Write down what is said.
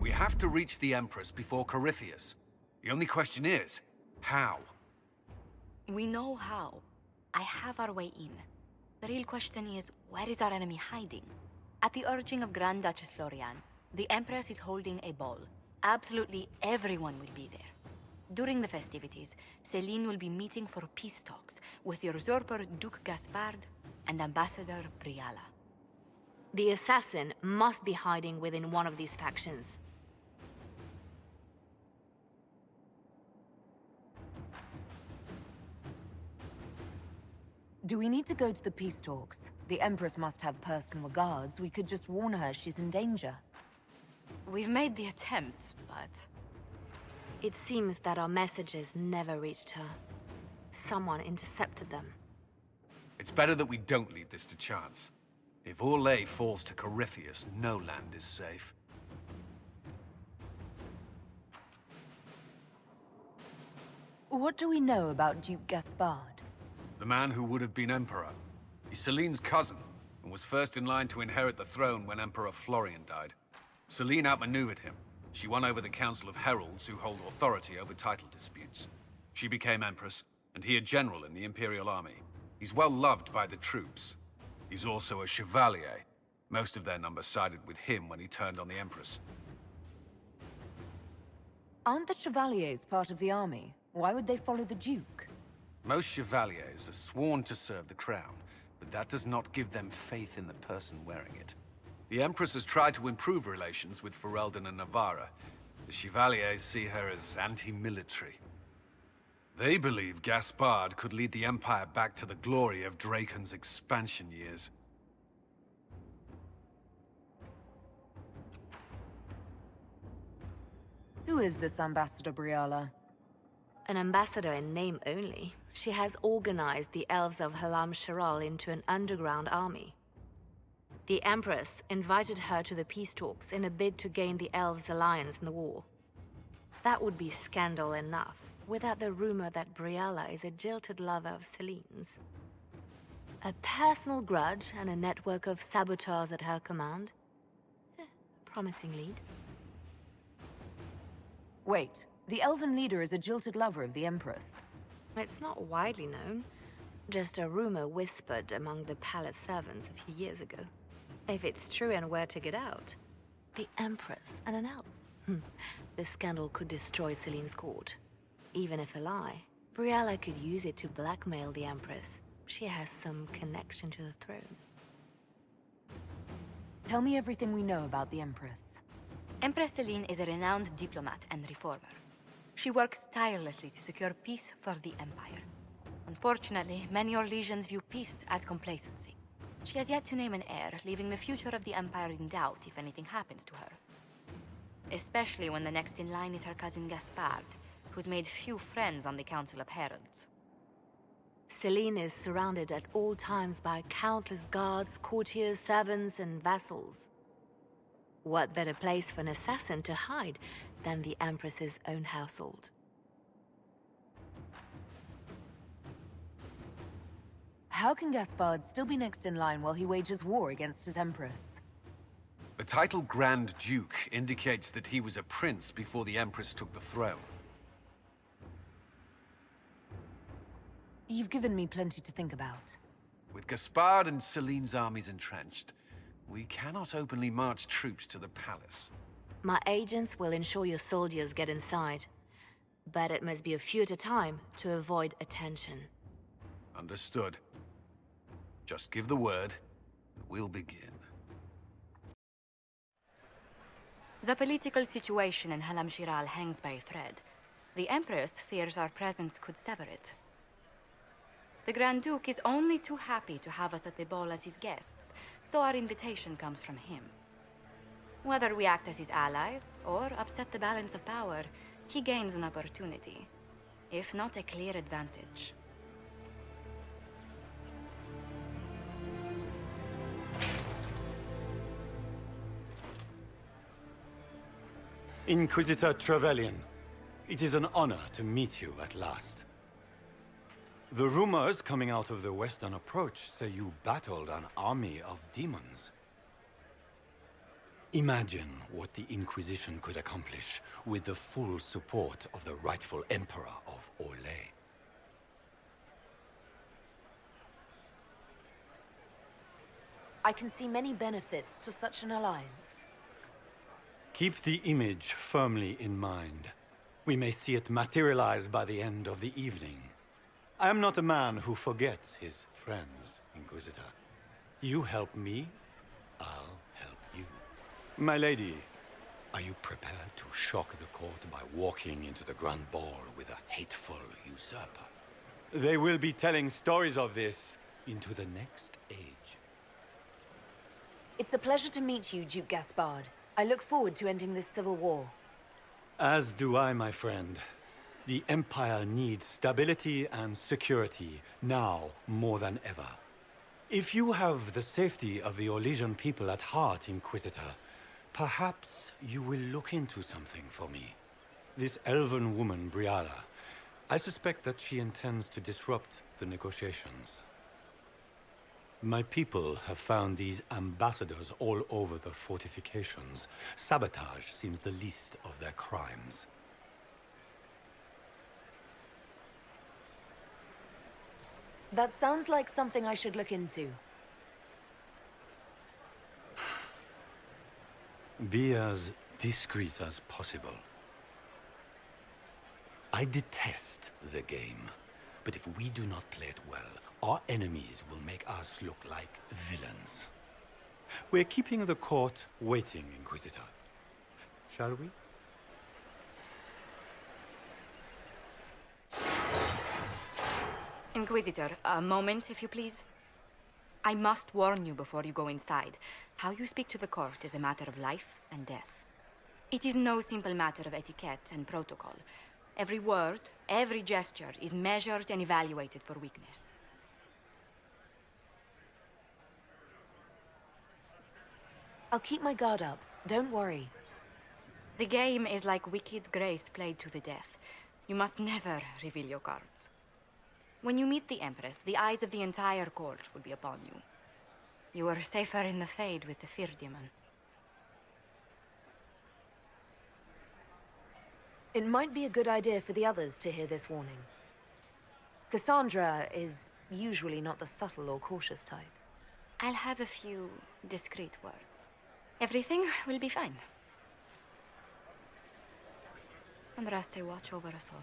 We have to reach the Empress before Corypheus. The only question is, how? We know how. I have our way in. The real question is, where is our enemy hiding? At the urging of Grand Duchess Florian, the Empress is holding a ball. Absolutely everyone will be there. During the festivities, Celine will be meeting for peace talks with the usurper Duke Gaspard and Ambassador Briala. The assassin must be hiding within one of these factions. Do we need to go to the peace talks? The Empress must have personal guards. We could just warn her she's in danger. We've made the attempt, but... It seems that our messages never reached her. Someone intercepted them. It's better that we don't leave this to chance. If Orlais falls to Corypheus, no land is safe. What do we know about Duke Gaspard? The man who would have been Emperor. He's Celine's cousin, and was first in line to inherit the throne when Emperor Florian died. Celine outmaneuvered him. She won over the Council of Heralds, who hold authority over title disputes. She became Empress, and he a general in the Imperial Army. He's well loved by the troops. He's also a Chevalier. Most of their number sided with him when he turned on the Empress. Aren't the Chevaliers part of the army? Why would they follow the Duke? Most Chevaliers are sworn to serve the crown, but that does not give them faith in the person wearing it. The Empress has tried to improve relations with Ferelden and Navarra. The Chevaliers see her as anti-military. They believe Gaspard could lead the Empire back to the glory of Draken's expansion years. Who is this Ambassador Briala? An ambassador in name only. She has organized the elves of Halam Shiral into an underground army. The Empress invited her to the peace talks in a bid to gain the elves' alliance in the war. That would be scandal enough, without the rumor that Briala is a jilted lover of Celine's. A personal grudge and a network of saboteurs at her command. Promising lead. Wait, the elven leader is a jilted lover of the Empress. It's not widely known. Just a rumor whispered among the palace servants a few years ago. If it's true and were to get out, the Empress and an elf. The scandal could destroy Celine's court. Even if a lie, Briala could use it to blackmail the Empress. She has some connection to the throne. Tell me everything we know about the Empress. Empress Celine is a renowned diplomat and reformer. She works tirelessly to secure peace for the Empire. Unfortunately, many Orlesians view peace as complacency. She has yet to name an heir, leaving the future of the Empire in doubt if anything happens to her. Especially when the next in line is her cousin Gaspard, who's made few friends on the Council of Heralds. Celine is surrounded at all times by countless guards, courtiers, servants, and vassals. What better place for an assassin to hide than the Empress's own household? How can Gaspard still be next in line while he wages war against his Empress? The title Grand Duke indicates that he was a prince before the Empress took the throne. You've given me plenty to think about. With Gaspard and Celine's armies entrenched, we cannot openly march troops to the palace. My agents will ensure your soldiers get inside. But it must be a few at a time to avoid attention. Understood. Just give the word, and we'll begin. The political situation in Halam Shiral hangs by a thread. The Empress fears our presence could sever it. The Grand Duke is only too happy to have us at the ball as his guests, so our invitation comes from him. Whether we act as his allies, or upset the balance of power, he gains an opportunity, if not a clear advantage. Inquisitor Trevelyan, it is an honor to meet you at last. The rumors coming out of the Western Approach say you battled an army of demons. Imagine what the Inquisition could accomplish with the full support of the rightful Emperor of Orlais. I can see many benefits to such an alliance. Keep the image firmly in mind. We may see it materialize by the end of the evening. I am not a man who forgets his friends, Inquisitor. You help me, I'll help you. My lady, are you prepared to shock the court by walking into the Grand Ball with a hateful usurper? They will be telling stories of this into the next age. It's a pleasure to meet you, Duke Gaspard. I look forward to ending this civil war. As do I, my friend. The Empire needs stability and security, now more than ever. If you have the safety of the Orlesian people at heart, Inquisitor, perhaps you will look into something for me. This elven woman, Briala, I suspect that she intends to disrupt the negotiations. My people have found these ambassadors all over the fortifications. Sabotage seems the least of their crimes. That sounds like something I should look into. Be as discreet as possible. I detest the game, but if we do not play it well, our enemies will make us look like villains. We're keeping the court waiting, Inquisitor. Shall we? Inquisitor, a moment, if you please. I must warn you before you go inside. How you speak to the court is a matter of life and death. It is no simple matter of etiquette and protocol. Every word, every gesture is measured and evaluated for weakness. I'll keep my guard up. Don't worry. The game is like Wicked Grace played to the death. You must never reveal your cards. When you meet the Empress, the eyes of the entire court will be upon you. You are safer in the Fade with the Fear Demon. It might be a good idea for the others to hear this warning. Cassandra is usually not the subtle or cautious type. I'll have a few discreet words. Everything will be fine. And Raste watch over us all.